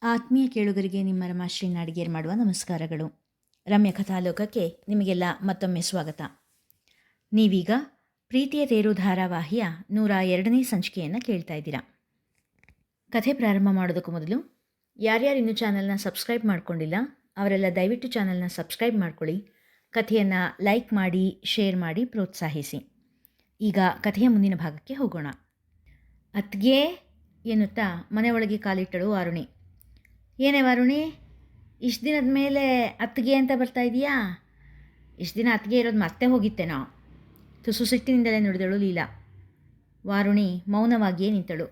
ಆತ್ಮೀಯ ಕೇಳುಗರಿಗೆ ನಿಮ್ಮ ರಮಾಶ್ರೀ ನಾಡಿಗೇರ್ ಮಾಡುವ ನಮಸ್ಕಾರಗಳು. ರಮ್ಯ ಕಥಾಲೋಕಕ್ಕೆ ನಿಮಗೆಲ್ಲ ಮತ್ತೊಮ್ಮೆ ಸ್ವಾಗತ. ನೀವೀಗ ಪ್ರೀತಿಯ ತೇರು ಧಾರಾವಾಹಿಯ 102ನೇ ಸಂಚಿಕೆಯನ್ನು ಕೇಳ್ತಾ ಇದ್ದೀರಾ. ಕಥೆ ಪ್ರಾರಂಭ ಮಾಡೋದಕ್ಕೂ ಮೊದಲು ಯಾರ್ಯಾರು ಇನ್ನೂ ಚಾನಲ್ನ ಸಬ್ಸ್ಕ್ರೈಬ್ ಮಾಡ್ಕೊಂಡಿಲ್ಲ ಅವರೆಲ್ಲ ದಯವಿಟ್ಟು ಚಾನಲ್ನ ಸಬ್ಸ್ಕ್ರೈಬ್ ಮಾಡ್ಕೊಳ್ಳಿ. ಕಥೆಯನ್ನು ಲೈಕ್ ಮಾಡಿ, ಶೇರ್ ಮಾಡಿ, ಪ್ರೋತ್ಸಾಹಿಸಿ. ಈಗ ಕಥೆಯ ಮುಂದಿನ ಭಾಗಕ್ಕೆ ಹೋಗೋಣ. ಅತ್ಗೆ ಎನ್ನುತ್ತಾ ಮನೆ ಒಳಗೆ ಕಾಲಿಟ್ಟಳು ವಾರುಣಿ. ಏನೇ ವಾರುಣಿ, ಇಷ್ಟು ದಿನದ ಮೇಲೆ ಅತ್ತಿಗೆ ಅಂತ ಬರ್ತಾ ಇದೆಯಾ? ಇಷ್ಟು ದಿನ ಅತ್ತಿಗೆ ಇರೋದು ಮತ್ತೆ ಹೋಗಿತ್ತೇನೋ? ತುಸು ಸಿಟ್ಟಿನಿಂದಲೇ ನುಡಿದಳು ಲೀಲಾ. ವಾರುಣಿ ಮೌನವಾಗಿಯೇ ನಿಂತಳು.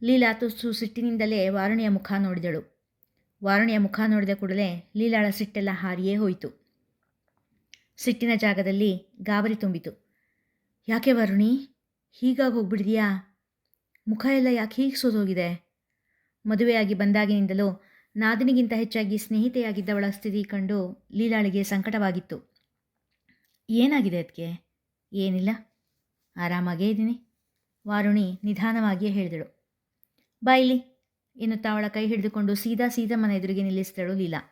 ಲೀಲಾ ತುಸು ಸಿಟ್ಟಿನಿಂದಲೇ ವಾರುಣಿಯ ಮುಖ ನೋಡಿದಳು. ವಾರುಣಿಯ ಮುಖ ನೋಡಿದ ಕೂಡಲೇ ಲೀಲಾಳ ಸಿಟ್ಟೆಲ್ಲ ಹಾರಿಯೇ ಹೋಯಿತು. ಸಿಟ್ಟಿನ ಜಾಗದಲ್ಲಿ ಗಾಬರಿ ತುಂಬಿತು. ಯಾಕೆ ವಾರುಣಿ, ಹೀಗಾಗಿ ಹೋಗ್ಬಿಡಿದೆಯಾ? ಮುಖ ಎಲ್ಲ ಯಾಕೆ ಹೀಗೆ ಸೋದೋಗಿದೆ? ಮದುವೆಯಾಗಿ ಬಂದಾಗಿನಿಂದಲೂ ನಾದಿನಿಗಿಂತ ಹೆಚ್ಚಾಗಿ ಸ್ನೇಹಿತೆಯಾಗಿದ್ದವಳ ಸ್ಥಿತಿ ಕಂಡು ಲೀಲಾಳಿಗೆ ಸಂಕಟವಾಗಿತ್ತು. ಏನಾಗಿದೆ ಅದಕ್ಕೆ? ಏನಿಲ್ಲ, ಆರಾಮಾಗೇ ಇದ್ದೀನಿ, ವಾರುಣಿ ನಿಧಾನವಾಗಿಯೇ ಹೇಳಿದಳು. ಬಾಯಿಲಿ ಎನ್ನುತ್ತಾ ಅವಳ ಕೈ ಹಿಡಿದುಕೊಂಡು ಸೀದಾ ಮನೆ ಎದುರಿಗೆ ನಿಲ್ಲಿಸಿದಳು ಲೀಲಾ.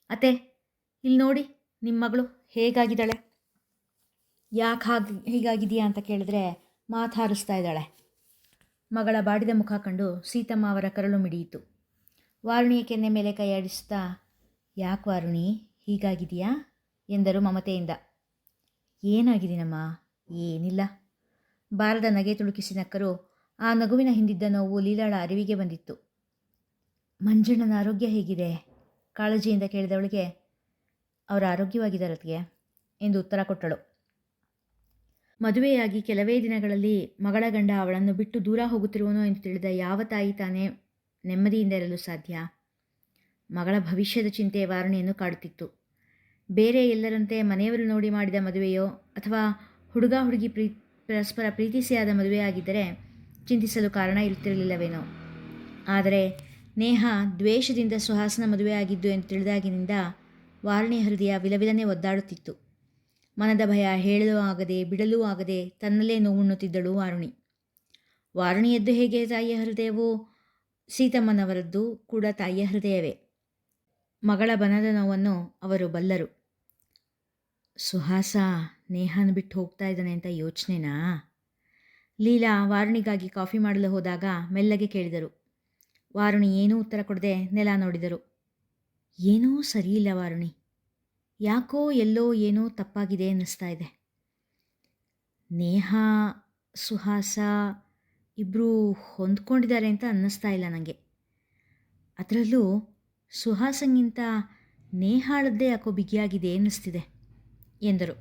ಅತ್ತೆ, ಇಲ್ಲಿ ನೋಡಿ, ನಿಮ್ಮ ಮಗಳು ಹೇಗಾಗಿದ್ದಾಳೆ? ಯಾಕೆ ಹೀಗಾಗಿದೆಯಾ ಅಂತ ಕೇಳಿದ್ರೆ ಮಾತಾಡಿಸ್ತಾ ಇದ್ದಾಳೆ. ಮಗಳ ಬಾಡಿದ ಮುಖ ಕಂಡು ಸೀತಮ್ಮ ಅವರ ಕರಳು ಮಿಡಿಯಿತು. ವಾರುಣಿಯ ಕೆನ್ನೆ ಮೇಲೆ ಕೈಯಾಡಿಸ್ತಾ, ಯಾಕೆ ವಾರುಣಿ ಹೀಗಾಗಿದೆಯಾ ಎಂದರು ಮಮತೆಯಿಂದ. ಏನಾಗಿದ್ದೀನಮ್ಮ? ಏನಿಲ್ಲ. ಬಾರದ ನಗೆ ತುಳುಕಿಸಿ ನಕ್ಕರು. ಆ ನಗುವಿನ ಹಿಂದಿದ್ದ ನೋವು ಲೀಲಾಳ ಅರಿವಿಗೆ ಬಂದಿತ್ತು. ಮಂಜಣ್ಣನ ಆರೋಗ್ಯ ಹೇಗಿದೆ? ಕಾಳಜಿಯಿಂದ ಕೇಳಿದವಳಿಗೆ, ಅವರ ಆರೋಗ್ಯವಾಗಿದ್ದಾರತ್ಗೆ ಎಂದು ಉತ್ತರ ಕೊಟ್ಟಳು. ಮದುವೆಯಾಗಿ ಕೆಲವೇ ದಿನಗಳಲ್ಲಿ ಮಗಳ ಗಂಡ ಅವಳನ್ನು ಬಿಟ್ಟು ದೂರ ಹೋಗುತ್ತಿರುವನೋ ಎಂದು ತಿಳಿದ ಯಾವ ತಾಯಿ ತಾನೇ ನೆಮ್ಮದಿಯಿಂದ ಇರಲು ಸಾಧ್ಯ? ಮಗಳ ಭವಿಷ್ಯದ ಚಿಂತೆ ವಾರುಣಿಯನ್ನು ಕಾಡುತ್ತಿತ್ತು. ಬೇರೆ ಎಲ್ಲರಂತೆ ಮನೆಯವರು ನೋಡಿ ಮಾಡಿದ ಮದುವೆಯೋ ಅಥವಾ ಹುಡುಗ ಹುಡುಗಿ ಪರಸ್ಪರ ಪ್ರೀತಿಸಿಯಾದ ಮದುವೆಯಾಗಿದ್ದರೆ ಚಿಂತಿಸಲು ಕಾರಣ ಇರುತ್ತಿರಲಿಲ್ಲವೇನೋ. ಆದರೆ ನೇಹ ದ್ವೇಷದಿಂದ ಸುಹಾಸನ ಮದುವೆಯಾಗಿದ್ದು ಎಂದು ತಿಳಿದಾಗಿನಿಂದ ವಾರುಣಿಯ ಹೃದಯ ವಿಲವಿಲನೆ ಒದ್ದಾಡುತ್ತಿತ್ತು. ಮನದ ಭಯ ಹೇಳಲೂ ಆಗದೆ ಬಿಡಲೂ ಆಗದೆ ತನ್ನಲ್ಲೇ ನೋವುಣ್ಣುತ್ತಿದ್ದಳು ವಾರುಣಿ. ವಾರುಣಿಯದ್ದು ಹೇಗೆ ತಾಯಿಯ ಹೃದಯವೋ, ಸೀತಮ್ಮನವರದ್ದು ಕೂಡ ತಾಯಿಯ ಹೃದಯವೇ. ಮಗಳ ಬನದ ನೋವನ್ನು ಅವರು ಬಲ್ಲರು. ಸುಹಾಸ ನೇಹಾನ ಬಿಟ್ಟು ಹೋಗ್ತಾ ಇದ್ದಾನೆ ಅಂತ ಯೋಚನೆನಾ? ಲೀಲಾ ವಾರುಣಿಗಾಗಿ ಕಾಫಿ ಮಾಡಲು ಹೋದಾಗ ಮೆಲ್ಲಗೆ ಕೇಳಿದರು. ವಾರುಣಿ ಏನೂ ಉತ್ತರ ಕೊಡದೆ ನೆಲ ನೋಡಿದರು. ಏನೂ ಸರಿಯಿಲ್ಲ ವಾರುಣಿ, ಯಾಕೋ ಎಲ್ಲೋ ಏನೋ ತಪ್ಪಾಗಿದೆ ಅನ್ನಿಸ್ತಾ ಇದೆ. ನೇಹ ಸುಹಾಸ ಇಬ್ಬರೂ ಹೊಂದ್ಕೊಂಡಿದ್ದಾರೆ ಅಂತ ಅನ್ನಿಸ್ತಾ ಇಲ್ಲ ನನಗೆ. ಅದರಲ್ಲೂ ಸುಹಾಸಂಗಿಂತ ನೇಹಾಳದ್ದೇ ಯಾಕೋ ಬಿಗಿಯಾಗಿದೆ ಅನ್ನಿಸ್ತಿದೆ ಎಂದರು.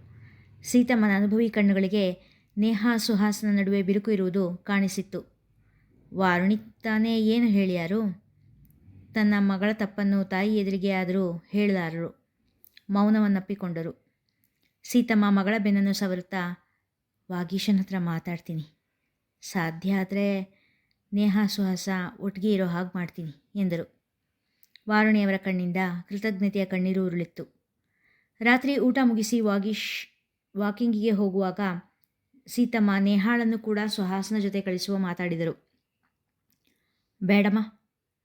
ಸೀತಮ್ಮನ ಅನುಭವಿ ಕಣ್ಣುಗಳಿಗೆ ನೇಹ ಸುಹಾಸನ ನಡುವೆ ಬಿರುಕು ಇರುವುದು ಕಾಣಿಸಿತ್ತು. ವಾರುಣಿ ತಾನೇ ಏನು ಹೇಳಿಯಾರು? ತನ್ನ ಮಗಳ ತಪ್ಪನ್ನು ತಾಯಿ ಎದುರಿಗೆ ಆದರೂ ಹೇಳಲಾರರು. ಮೌನವನ್ನಪ್ಪಿಕೊಂಡರು. ಸೀತಮ್ಮ ಮಗಳ ಬೆನ್ನನ್ನು ಸವರುತ್ತಾ, ವಾಗೀಶನ ಹತ್ರ ಮಾತಾಡ್ತೀನಿ, ಸಾಧ್ಯ ಆದರೆ ನೇಹ ಸುಹಾಸ ಒಟ್ಟಿಗೆ ಇರೋ ಹಾಗೆ ಮಾಡ್ತೀನಿ ಎಂದರು. ವಾರುಣಿಯವರ ಕಣ್ಣಿಂದ ಕೃತಜ್ಞತೆಯ ಕಣ್ಣೀರು ಉರುಳಿತ್ತು. ರಾತ್ರಿ ಊಟ ಮುಗಿಸಿ ವಾಕಿಂಗಿಗೆ ಹೋಗುವಾಗ ಸೀತಮ್ಮ ನೇಹಾಳನ್ನು ಕೂಡ ಸುಹಾಸನ ಜೊತೆ ಕಳಿಸುವ ಮಾತಾಡಿದರು. ಬೇಡಮ್ಮ,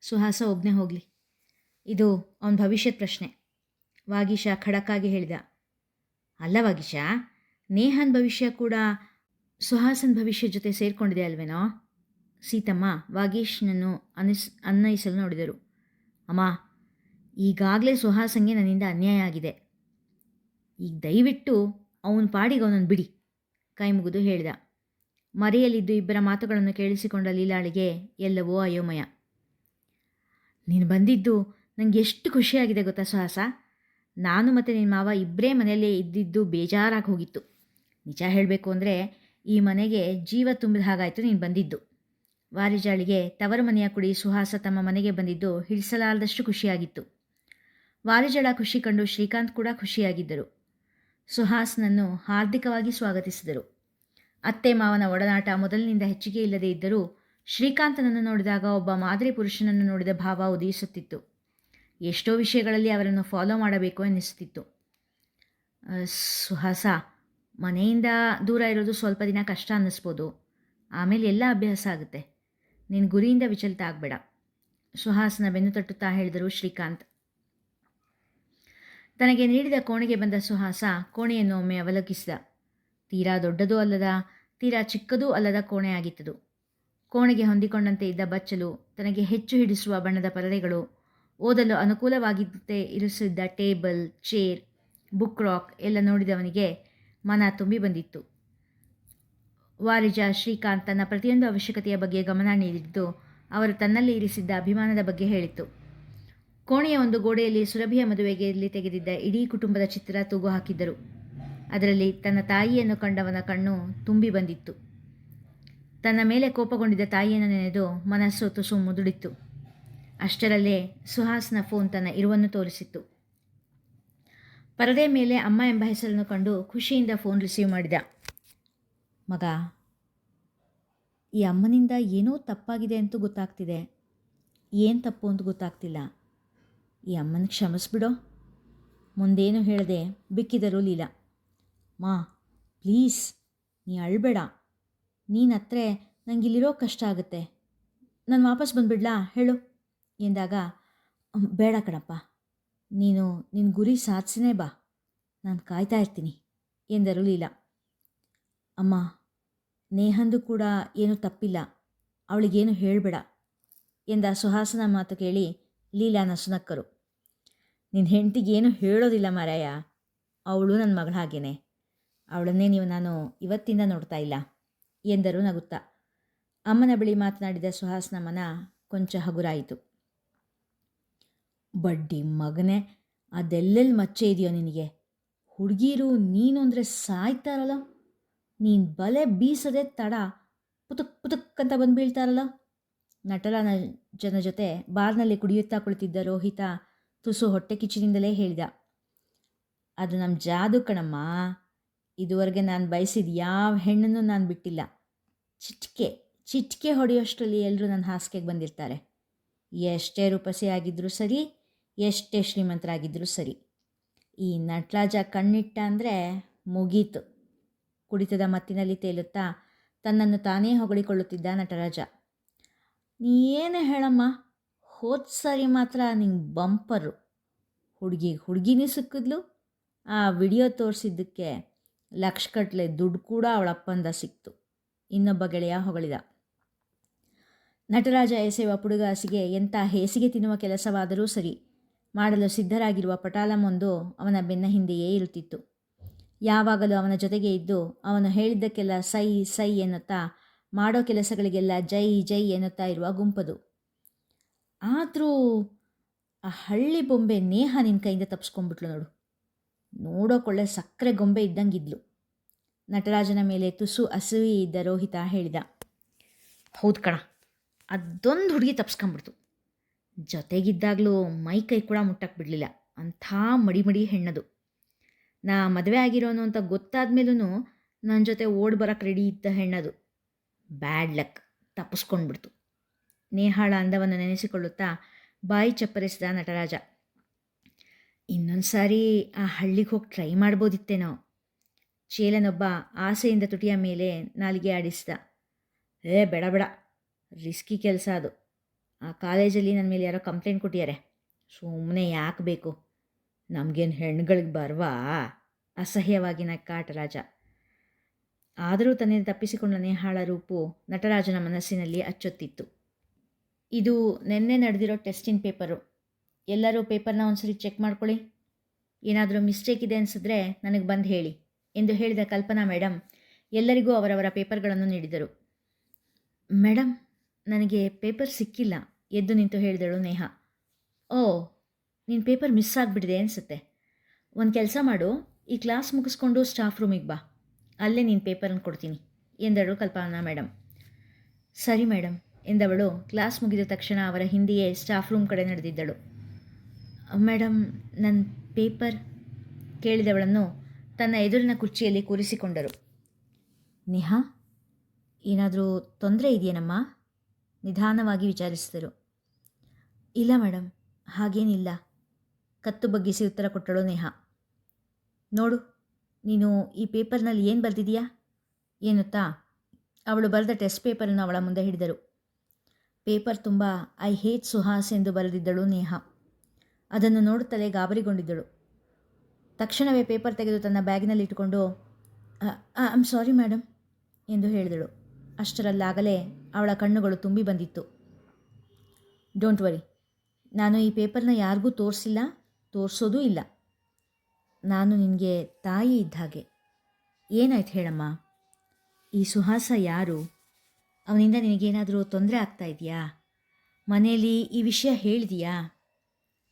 ಸುಹಾಸ ಒಬ್ಬನೇ ಹೋಗಲಿ, ಇದು ಅವನ ಭವಿಷ್ಯದ ಪ್ರಶ್ನೆ, ವಾಗೀಶ ಖಡಕ್ಕಾಗಿ ಹೇಳಿದ. ಅಲ್ಲ ವಾಗೀಶ, ನೇಹನ್ ಭವಿಷ್ಯ ಕೂಡ ಸುಹಾಸನ ಭವಿಷ್ಯ ಜೊತೆ ಸೇರಿಕೊಂಡಿದೆ ಅಲ್ವೇನೋ? ಸೀತಮ್ಮ ವಾಗೀಶ್ನನ್ನು ಅನ್ವಯಿಸಲು ನೋಡಿದರು. ಅಮ್ಮ, ಈಗಾಗಲೇ ಸುಹಾಸಂಗೆ ನನ್ನಿಂದ ಅನ್ಯಾಯ ಆಗಿದೆ, ಈಗ ದಯವಿಟ್ಟು ಅವನ ಪಾಡಿಗೆ ಅವನನ್ನು ಬಿಡಿ, ಕೈ ಮುಗಿದು ಹೇಳಿದ. ಮರೆಯಲ್ಲಿದ್ದು ಇಬ್ಬರ ಮಾತುಗಳನ್ನು ಕೇಳಿಸಿಕೊಂಡ ಲೀಲಾಳಿಗೆ ಎಲ್ಲವೋ ಅಯೋಮಯ. ನೀನು ಬಂದಿದ್ದು ನನಗೆ ಎಷ್ಟು ಖುಷಿಯಾಗಿದೆ ಗೊತ್ತಾ ಸುಹಾಸ? ನಾನು ಮತ್ತು ನಿನ್ನ ಮಾವ ಇಬ್ಬರೇ ಮನೆಯಲ್ಲೇ ಇದ್ದಿದ್ದು ಬೇಜಾರಾಗಿ ಹೋಗಿತ್ತು. ನಿಜ ಹೇಳಬೇಕು ಅಂದರೆ ಈ ಮನೆಗೆ ಜೀವ ತುಂಬಿದ ಹಾಗಾಯಿತು ನೀನು ಬಂದಿದ್ದು. ವಾರಿಜಾಳಿಗೆ ತವರು ಮನೆಯ ಕುಡಿ ಸುಹಾಸ ತಮ್ಮ ಮನೆಗೆ ಬಂದಿದ್ದು ಹಿಡಿಸಲಾರದಷ್ಟು ಖುಷಿಯಾಗಿತ್ತು. ವಾರಿಜಾಳ ಖುಷಿ ಕಂಡು ಶ್ರೀಕಾಂತ್ ಕೂಡ ಖುಷಿಯಾಗಿದ್ದರು. ಸುಹಾಸ್ನನ್ನು ಹಾರ್ದಿಕವಾಗಿ ಸ್ವಾಗತಿಸಿದರು. ಅತ್ತೆ ಮಾವನ ಒಡನಾಟ ಮೊದಲಿನಿಂದ ಹೆಚ್ಚಿಗೆ ಇಲ್ಲದೇ ಇದ್ದರೂ ಶ್ರೀಕಾಂತನನ್ನು ನೋಡಿದಾಗ ಒಬ್ಬ ಮಾದರಿ ಪುರುಷನನ್ನು ನೋಡಿದ ಭಾವ ಉದಯಿಸುತ್ತಿತ್ತು. ಎಷ್ಟೋ ವಿಷಯಗಳಲ್ಲಿ ಅವರನ್ನು ಫಾಲೋ ಮಾಡಬೇಕು ಅನ್ನಿಸುತ್ತಿತ್ತು. ಸುಹಾಸ, ಮನೆಯಿಂದ ದೂರ ಇರೋದು ಸ್ವಲ್ಪ ದಿನ ಕಷ್ಟ ಅನ್ನಿಸ್ಬೋದು, ಆಮೇಲೆ ಎಲ್ಲ ಅಭ್ಯಾಸ ಆಗುತ್ತೆ. ನಿನ್ನ ಗುರಿಯಿಂದ ವಿಚಲಿತ ಆಗಬೇಡ. ಸುಹಾಸ್ನ ಬೆನ್ನು ತಟ್ಟುತ್ತಾ ಹೇಳಿದರು ಶ್ರೀಕಾಂತ್. ತನಗೆ ನೀಡಿದ ಕೋಣೆಗೆ ಬಂದ ಸುಹಾಸ ಕೋಣೆಯನ್ನು ಒಮ್ಮೆ ಅವಲೋಕಿಸಿದ. ತೀರಾ ದೊಡ್ಡದೂ ಅಲ್ಲದ, ತೀರಾ ಚಿಕ್ಕದೂ ಅಲ್ಲದ ಕೋಣೆಯಾಗಿತ್ತದು. ಕೋಣೆಗೆ ಹೊಂದಿಕೊಂಡಂತೆ ಇದ್ದ ಬಚ್ಚಲು, ತನಗೆ ಹೆಚ್ಚು ಹಿಡಿಸುವ ಬಣ್ಣದ ಪರದೆಗಳು, ಓದಲು ಅನುಕೂಲವಾಗಿದ್ದಂತೆ ಇರಿಸಿದ್ದ ಟೇಬಲ್, ಚೇರ್, ಬುಕ್ ರಾಕ್ ಎಲ್ಲ ನೋಡಿದವನಿಗೆ ಮನ ತುಂಬಿ ಬಂದಿತ್ತು. ವಾರಿಜ ಶ್ರೀಕಾಂತ್ ತನ್ನ ಪ್ರತಿಯೊಂದು ಅವಶ್ಯಕತೆಯ ಬಗ್ಗೆ ಗಮನ ನೀಡಿದ್ದು ಅವರು ತನ್ನಲ್ಲಿ ಇರಿಸಿದ್ದ ಅಭಿಮಾನದ ಬಗ್ಗೆ ಹೇಳಿತ್ತು. ಕೋಣೆಯ ಒಂದು ಗೋಡೆಯಲ್ಲಿ ಸುರಭಿಯ ಮದುವೆಗೆಯಲ್ಲಿ ತೆಗೆದಿದ್ದ ಇಡೀ ಕುಟುಂಬದ ಚಿತ್ರ ತೂಗು ಹಾಕಿದ್ದರು. ಅದರಲ್ಲಿ ತನ್ನ ತಾಯಿಯನ್ನು ಕಂಡವನ ಕಣ್ಣು ತುಂಬಿ ಬಂದಿತ್ತು. ತನ್ನ ಮೇಲೆ ಕೋಪಗೊಂಡಿದ್ದ ತಾಯಿಯನ್ನು ನೆನೆದು ಮನಸ್ಸು ತುಸು ಮುದುಡಿತ್ತು. ಅಷ್ಟರಲ್ಲೇ ಸುಹಾಸ್ನ ಫೋನ್ ತನ್ನ ಇರುವನ್ನು ತೋರಿಸಿತ್ತು. ಪರದೆ ಮೇಲೆ ಅಮ್ಮ ಎಂಬ ಹೆಸರನ್ನು ಕಂಡು ಖುಷಿಯಿಂದ ಫೋನ್ ರಿಸೀವ್ ಮಾಡಿದ. ಮಗ, ಈ ಅಮ್ಮನಿಂದ ಏನೋ ತಪ್ಪಾಗಿದೆ ಅಂತೂ ಗೊತ್ತಾಗ್ತಿದೆ. ಏನು ತಪ್ಪು ಅಂತ ಗೊತ್ತಾಗ್ತಿಲ್ಲ. ಈ ಅಮ್ಮನ ಕ್ಷಮಿಸ್ಬಿಡೋ. ಮುಂದೇನು ಹೇಳದೆ ಬಿಕ್ಕಿದರು ಲೀಲಾ. ಮಾ ಪ್ಲೀಸ್, ನೀ ಅಳಬೇಡ. ನೀನು ಹತ್ರ ನನಗಿಲ್ಲಿರೋ ಕಷ್ಟ ಆಗುತ್ತೆ. ನಾನು ವಾಪಸ್ ಬಂದುಬಿಡ್ಲಾ ಹೇಳು ಎಂದಾಗ, ಬೇಡ ಕಣಪ್ಪ, ನೀನು ನಿನ್ನ ಗುರಿ ಸಾಧಿಸಿನೇ ಬಾ, ನಾನು ಕಾಯ್ತಾ ಇರ್ತೀನಿ ಎಂದರು ಲೀಲಾ. ಅಮ್ಮ, ನೇಹಂದು ಕೂಡ ಏನೂ ತಪ್ಪಿಲ್ಲ, ಅವಳಿಗೇನು ಹೇಳಬೇಡ ಎಂದ ಸುಹಾಸನ ಮಾತು ಕೇಳಿ ಲೀಲಾನ ಸುನಕ್ಕರು. ನಿನ್ನ ಹೆಂಡತಿಗೇನು ಹೇಳೋದಿಲ್ಲ ಮಾರಾಯ, ಅವಳು ನನ್ನ ಮಗಳ ಹಾಗೇನೆ. ಅವಳನ್ನೇ ನಾನು ಇವತ್ತಿಂದ ನೋಡ್ತಾ ಇಲ್ಲ ಎಂದರು ನಗುತ್ತಾ. ಅಮ್ಮನ ಬಳಿ ಮಾತನಾಡಿದ ಸುಹಾಸ್ನ ಮನ ಕೊಂಚ ಹಗುರಾಯಿತು. ಬಡ್ಡಿ ಮಗನೇ, ಅದೆಲ್ಲೆಲ್ಲಿ ಮಚ್ಚೆ ಇದೆಯೋ ನಿನಗೆ. ಹುಡುಗೀರು ನೀನು ಅಂದರೆ ಸಾಯ್ತಾರಲ್ಲ. ನೀನು ಬಲೆ ಬೀಸದೆ ತಡ ಪುತುಕ್ ಪುತುಕ್ ಅಂತ ಬಂದು ಬೀಳ್ತಾರಲ್ಲ. ನಟರಾಜನ ಜೊತೆ ಬಾರ್ನಲ್ಲಿ ಕುಡಿಯುತ್ತಾ ಕುಳಿತಿದ್ದ ರೋಹಿತ ತುಸು ಹೊಟ್ಟೆ ಕಿಚ್ಚಿನಿಂದಲೇ ಹೇಳಿದ. ಅದು ನಮ್ಮ ಜಾದು ಕಣಮ್ಮ. ಇದುವರೆಗೆ ನಾನು ಬಯಸಿದ ಯಾವ ಹೆಣ್ಣನ್ನು ನಾನು ಬಿಟ್ಟಿಲ್ಲ. ಚಿಟಿಕೆ ಹೊಡೆಯೋಷ್ಟರಲ್ಲಿ ಎಲ್ಲರೂ ನನ್ನ ಹಾಸಿಗೆಗೆ ಬಂದಿರ್ತಾರೆ. ಎಷ್ಟೇ ರೂಪಸಿ ಆಗಿದ್ದರೂ ಸರಿ, ಎಷ್ಟೇ ಶ್ರೀಮಂತರಾಗಿದ್ದರೂ ಸರಿ. ಈ ನಟರಾಜ ಕಣ್ಣಿಟ್ಟ ಅಂದರೆ ಮುಗೀತು. ಕುಡಿತದ ಮತ್ತಿನಲ್ಲಿ ತೇಲುತ್ತಾ ತನ್ನನ್ನು ತಾನೇ ಹೊಗಳಿಕೊಳ್ಳುತ್ತಿದ್ದ ನಟರಾಜ. ನೀ ಏನು ಹೇಳಮ್ಮ, ಹೋದ ಸರಿ ಮಾತ್ರ ನಿಂಗೆ ಬಂಪರು. ಹುಡುಗಿನೇ ಸಿಕ್ಕಿದ್ಲು. ಆ ವಿಡಿಯೋ ತೋರಿಸಿದ್ದಕ್ಕೆ ಲಕ್ಷಗಟ್ಟಲೆ ದುಡ್ಡು ಕೂಡ ಅವಳಪ್ಪಂದ ಸಿಕ್ತು. ಇನ್ನೊಬ್ಬ ಗೆಳೆಯ ಹೊಗಳಿದ. ನಟರಾಜ ಎಸೆಯುವ ಪುಡುಗಾಸಿಗೆ ಎಂಥ ಹೇಸಿಗೆ ತಿನ್ನುವ ಕೆಲಸವಾದರೂ ಸರಿ, ಮಾಡಲು ಸಿದ್ಧರಾಗಿರುವ ಪಟಾಲಮೊಂದು ಅವನ ಬೆನ್ನ ಹಿಂದೆಯೇ ಇರುತ್ತಿತ್ತು. ಯಾವಾಗಲೂ ಅವನ ಜೊತೆಗೆ ಇದ್ದು ಅವನು ಹೇಳಿದ್ದಕ್ಕೆಲ್ಲ ಸೈ ಸೈ ಎನ್ನುತ್ತಾ, ಮಾಡೋ ಕೆಲಸಗಳಿಗೆಲ್ಲ ಜೈ ಜೈ ಎನ್ನುತ್ತಾ ಇರುವ ಗುಂಪದು. ಆದರೂ ಆ ಹಳ್ಳಿ ಬೊಂಬೆ ನೇಹ ನಿನ್ನ ಕೈಯಿಂದ ತಪ್ಪಿಸ್ಕೊಂಡ್ಬಿಟ್ಲು ನೋಡು. ನೋಡೋಕೊಳ್ಳೆ ಸಕ್ಕರೆ ಗೊಂಬೆ ಇದ್ದಂಗಿದ್ಲು. ನಟರಾಜನ ಮೇಲೆ ತುಸು ಅಸೂಯೆ ಇದ್ದ ರೋಹಿತ ಹೇಳಿದ. ಹೌದು ಕಣ, ಅದೊಂದು ಹುಡುಗಿ ತಪ್ಸ್ಕೊಂಬಿಡ್ತು. ಜೊತೆಗಿದ್ದಾಗಲೂ ಮೈ ಕೈ ಕೂಡ ಮುಟ್ಟಕ್ಕೆ ಬಿಡಲಿಲ್ಲ. ಅಂಥ ಮಡಿ ಹೆಣ್ಣದು. ನಾ ಮದುವೆ ಆಗಿರೋನು ಅಂತ ಗೊತ್ತಾದ ಮೇಲೂ ನನ್ನ ಜೊತೆ ಓಡಿ ಬರೋಕ್ಕೆ ರೆಡಿ ಇದ್ದ ಹೆಣ್ಣದು. Bad luck, ತಪ್ಪಿಸ್ಕೊಂಡ್ಬಿಡ್ತು. ನೇಹಾಳ ಅಂದವನ್ನು ನೆನೆಸಿಕೊಳ್ಳುತ್ತಾ ಬಾಯಿ ಚಪ್ಪರಿಸಿದ ನಟರಾಜ. ಇನ್ನೊಂದು ಸಾರಿ ಆ ಹಳ್ಳಿಗೆ ಹೋಗಿ ಟ್ರೈ ಮಾಡ್ಬೋದಿತ್ತೇನೋ. ಚೇಲನೊಬ್ಬ ಆಸೆಯಿಂದ ತುಟಿಯ ಮೇಲೆ ನಾಲಿಗೆ ಆಡಿಸಿದ. ಬೇಡ ಬೇಡ, ರಿಸ್ಕಿ ಕೆಲಸ ಅದು. ಆ ಕಾಲೇಜಲ್ಲಿ ನನ್ನ ಮೇಲೆ ಯಾರೋ ಕಂಪ್ಲೇಂಟ್ ಕೊಟ್ಟಿದ್ದಾರೆ. ಸುಮ್ಮನೆ ಯಾಕೆ ಬೇಕು, ನಮಗೇನು ಹೆಣ್ಣುಗಳಿಗೆ ಬರವಾ? ಅಸಹ್ಯವಾಗಿ ನಕ್ಕಾಟರಾಜ. ಆದರೂ ತನ್ನಿಂದ ತಪ್ಪಿಸಿಕೊಂಡ ನೇಹಾಳ ರೂಪು ನಟರಾಜನ ಮನಸ್ಸಿನಲ್ಲಿ ಅಚ್ಚೊತ್ತಿತ್ತು. ಇದು ನೆನ್ನೆ ನಡೆದಿರೋ ಟೆಸ್ಟಿನ ಪೇಪರು. ಎಲ್ಲರೂ ಪೇಪರ್ನ ಒಂದ್ಸರಿ ಚೆಕ್ ಮಾಡ್ಕೊಳ್ಳಿ. ಏನಾದರೂ ಮಿಸ್ಟೇಕ್ ಇದೆ ಅನಿಸಿದ್ರೆ ನನಗೆ ಬಂದು ಹೇಳಿ ಎಂದು ಹೇಳಿದ ಕಲ್ಪನಾ ಮೇಡಮ್ ಎಲ್ಲರಿಗೂ ಅವರವರ ಪೇಪರ್ಗಳನ್ನು ನೀಡಿದರು. ಮೇಡಮ್, ನನಗೆ ಪೇಪರ್ ಸಿಕ್ಕಿಲ್ಲ ಎದ್ದು ನಿಂತು ಹೇಳಿದಳು ನೇಹಾ. ಓ, ನಿನ್ನ ಪೇಪರ್ ಮಿಸ್ ಆಗಿಬಿಟ್ಟಿದೆ ಅನಿಸುತ್ತೆ. ಒಂದು ಕೆಲಸ ಮಾಡು, ಈ ಕ್ಲಾಸ್ ಮುಗಿಸ್ಕೊಂಡು ಸ್ಟಾಫ್ ರೂಮಿಗೆ ಬಾ, ಅಲ್ಲೇ ನಿನ್ನ ಪೇಪರನ್ನು ಕೊಡ್ತೀನಿ ಎಂದಳು ಕಲ್ಪನಾ ಮೇಡಮ್. ಸರಿ ಮೇಡಮ್ ಎಂದವಳು ಕ್ಲಾಸ್ ಮುಗಿದ ತಕ್ಷಣ ಅವರ ಹಿಂದೆಯೇ ಸ್ಟಾಫ್ ರೂಮ್ ಕಡೆ ನಡೆದಿದ್ದಳು. ಮೇಡಮ್, ನನ್ನ ಪೇಪರ್ ಕೇಳಿದವಳನ್ನು ತನ್ನ ಎದುರಿನ ಕುರ್ಚಿಯಲ್ಲಿ ಕೂರಿಸಿಕೊಂಡರು. ನೇಹಾ, ಏನಾದರೂ ತೊಂದರೆ ಇದೆಯೇನಮ್ಮ? ನಿಧಾನವಾಗಿ ವಿಚಾರಿಸಿದರು. ಇಲ್ಲ ಮೇಡಮ್, ಹಾಗೇನಿಲ್ಲ, ಕತ್ತು ಬಗ್ಗಿಸಿ ಉತ್ತರ ಕೊಟ್ಟಳು ನೇಹಾ. ನೋಡು, ನೀನು ಈ ಪೇಪರ್ನಲ್ಲಿ ಏನು ಬರೆದಿದೆಯಾ ಎನ್ನುತ್ತಾ ಅವಳು ಬರೆದ ಟೆಸ್ಟ್ ಪೇಪರನ್ನು ಅವಳ ಮುಂದೆ ಹಿಡಿದರು. ಪೇಪರ್ ತುಂಬ ಐ ಹೇಟ್ ಸುಹಾಸ್ ಎಂದು ಬರೆದಿದ್ದಳು ನೇಹಾ. ಅದನ್ನು ನೋಡುತ್ತಲೇ ಗಾಬರಿಗೊಂಡಿದ್ದಳು. ತಕ್ಷಣವೇ ಪೇಪರ್ ತೆಗೆದು ತನ್ನ ಬ್ಯಾಗಿನಲ್ಲಿ ಇಟ್ಟುಕೊಂಡು ಐ ಆಮ್ ಸಾರಿ ಮೇಡಮ್ ಎಂದು ಹೇಳಿದಳು. ಅಷ್ಟರಲ್ಲಾಗಲೇ ಅವಳ ಕಣ್ಣುಗಳು ತುಂಬಿ ಬಂದಿತ್ತು. ಡೋಂಟ್ ವರಿ, ನಾನು ಈ ಪೇಪರ್ನ ಯಾರಿಗೂ ತೋರಿಸಿಲ್ಲ, ತೋರಿಸೋದೂ ಇಲ್ಲ. ನಾನು ನಿನಗೆ ತಾಯಿ ಇದ್ದ ಹಾಗೆ. ಏನಾಯ್ತು ಹೇಳಮ್ಮ? ಈ ಸುಹಾಸ ಯಾರು? ಅವನಿಂದ ನಿನಗೇನಾದರೂ ತೊಂದರೆ ಆಗ್ತಾ ಇದೆಯಾ? ಮನೆಯಲ್ಲಿ ಈ ವಿಷಯ ಹೇಳಿದೀಯಾ?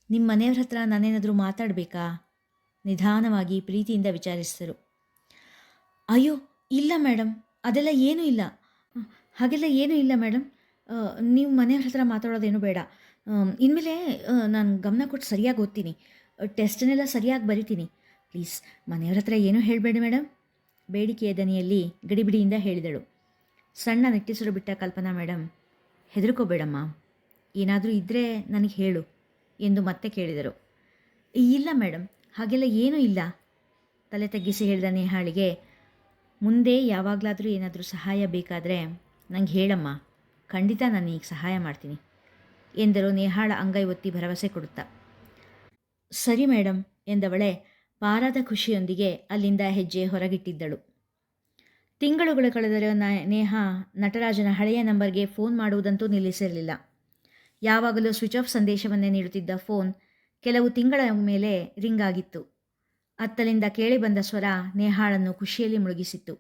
ನಿಮ್ಮ ಮನೆಯವ್ರ ಹತ್ರ ನಾನೇನಾದರೂ ಮಾತಾಡಬೇಕಾ? ನಿಧಾನವಾಗಿ ಪ್ರೀತಿಯಿಂದ ವಿಚಾರಿಸಿದರು. ಅಯ್ಯೋ ಇಲ್ಲ ಮೇಡಮ್, ಅದೆಲ್ಲ ಏನೂ ಇಲ್ಲ. ಹಾಗೆಲ್ಲ ಏನೂ ಇಲ್ಲ ಮೇಡಮ್. ನೀವು ಮನೆಯವ್ರ ಹತ್ರ ಮಾತಾಡೋದೇನು ಬೇಡ. ಇನ್ಮೇಲೆ ನಾನು ಗಮನ ಕೊಟ್ಟು ಸರಿಯಾಗಿ ಓದ್ತೀನಿ, ಟೆಸ್ಟನ್ನೆಲ್ಲ ಸರಿಯಾಗಿ ಬರಿತೀನಿ. ಪ್ಲೀಸ್ ಮನೆಯವ್ರ ಹತ್ರ ಏನೂ ಹೇಳಬೇಡಿ ಮೇಡಮ್, ಬೇಡಿಕೆಯ ದನಿಯಲ್ಲಿ ಗಡಿಬಿಡಿಯಿಂದ ಹೇಳಿದಳು. ಸಣ್ಣ ನಿಟ್ಟುಸಿರು ಬಿಟ್ಟ ಕಲ್ಪನಾ ಮೇಡಮ್, ಹೆದರ್ಕೋಬೇಡಮ್ಮ, ಏನಾದರೂ ಇದ್ದರೆ ನನಗೆ ಹೇಳು ಎಂದು ಮತ್ತೆ ಕೇಳಿದರು. ಇಲ್ಲ ಮೇಡಮ್, ಹಾಗೆಲ್ಲ ಏನೂ ಇಲ್ಲ, ತಲೆ ತಗ್ಗಿಸಿ ಹೇಳಿದ ನೇಹಾಳಿಗೆ. ಮುಂದೆ ಯಾವಾಗಲಾದರೂ ಏನಾದರೂ ಸಹಾಯ ಬೇಕಾದರೆ ನಂಗೆ ಹೇಳಮ್ಮ, ಖಂಡಿತ ನಾನು ಈಗ ಸಹಾಯ ಮಾಡ್ತೀನಿ ಎಂದರು ನೇಹಾಳ ಅಂಗೈ ಒತ್ತಿ ಭರವಸೆ ಕೊಡುತ್ತಾ. ಸರಿ ಮೇಡಮ್ ಎಂದವಳೆ ಪಾರಾದ ಖುಷಿಯೊಂದಿಗೆ ಅಲ್ಲಿಂದ ಹೆಜ್ಜೆ ಹೊರಗಿಟ್ಟಿದ್ದಳು. ತಿಂಗಳುಗಳು ಕಳೆದರೆ ನೇಹಾ ನಟರಾಜನ ಹಳೆಯ ನಂಬರ್ಗೆ ಫೋನ್ ಮಾಡುವುದಂತೂ ನಿಲ್ಲಿಸಿರಲಿಲ್ಲ. ಯಾವಾಗಲೂ ಸ್ವಿಚ್ ಆಫ್ ಸಂದೇಶವನ್ನೇ ನೀಡುತ್ತಿದ್ದ ಫೋನ್ ಕೆಲವು ತಿಂಗಳ ಮೇಲೆ ರಿಂಗ್ ಆಗಿತ್ತು. ಅತ್ತಲಿಂದ ಕೇಳಿಬಂದ ಸ್ವರ ನೇಹಾಳನ್ನು ಖುಷಿಯಲ್ಲಿ ಮುಳುಗಿಸಿತ್ತು.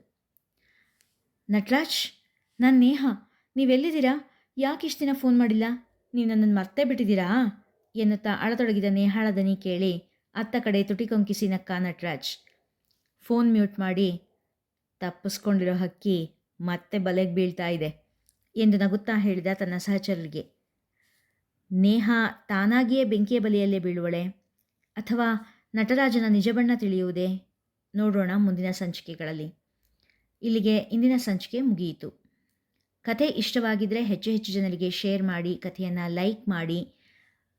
ನಟರಾಜ್, ನಾನು ನೇಹಾ, ನೀವೆಲ್ಲಿದ್ದೀರಾ? ಯಾಕೆ ಇಷ್ಟು ದಿನ ಫೋನ್ ಮಾಡಿಲ್ಲ? ನೀವು ನನ್ನನ್ನು ಮರ್ತೇ ಬಿಟ್ಟಿದ್ದೀರಾ ಎನ್ನುತ್ತಾ ಅಳತೊಡಗಿದ ನೇಹಾಳ ದನಿ ಕೇಳಿ ಅತ್ತ ಕಡೆ ತುಟಿಕೊಂಕಿಸಿ ನಕ್ಕ ನಟರಾಜ್. ಫೋನ್ ಮ್ಯೂಟ್ ಮಾಡಿ, ತಪ್ಪಿಸ್ಕೊಂಡಿರೋ ಹಕ್ಕಿ ಮತ್ತೆ ಬಲೆಗೆ ಬೀಳ್ತಾ ಇದೆ ಎಂದು ನಗುತ್ತಾ ಹೇಳಿದ ತನ್ನ ಸಹಚರರಿಗೆ. ನೇಹಾ ತಾನಾಗಿಯೇ ಬೆಂಕಿಯ ಬಲೆಯಲ್ಲೇ ಬೀಳುವಳೆ ಅಥವಾ ನಟರಾಜನ ನಿಜಬಣ್ಣ ತಿಳಿಯುವುದೇ? ನೋಡೋಣ ಮುಂದಿನ ಸಂಚಿಕೆಗಳಲ್ಲಿ. ಇಲ್ಲಿಗೆ ಇಂದಿನ ಸಂಚಿಕೆ ಮುಗಿಯಿತು. ಕಥೆ ಇಷ್ಟವಾಗಿದ್ದರೆ ಹೆಚ್ಚು ಹೆಚ್ಚು ಜನರಿಗೆ ಶೇರ್ ಮಾಡಿ, ಕಥೆಯನ್ನು ಲೈಕ್ ಮಾಡಿ,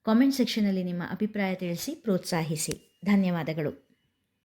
ಕಾಮೆಂಟ್ ಸೆಕ್ಷನಲ್ಲಿ ನಿಮ್ಮ ಅಭಿಪ್ರಾಯ ತಿಳಿಸಿ ಪ್ರೋತ್ಸಾಹಿಸಿ. ಧನ್ಯವಾದಗಳು.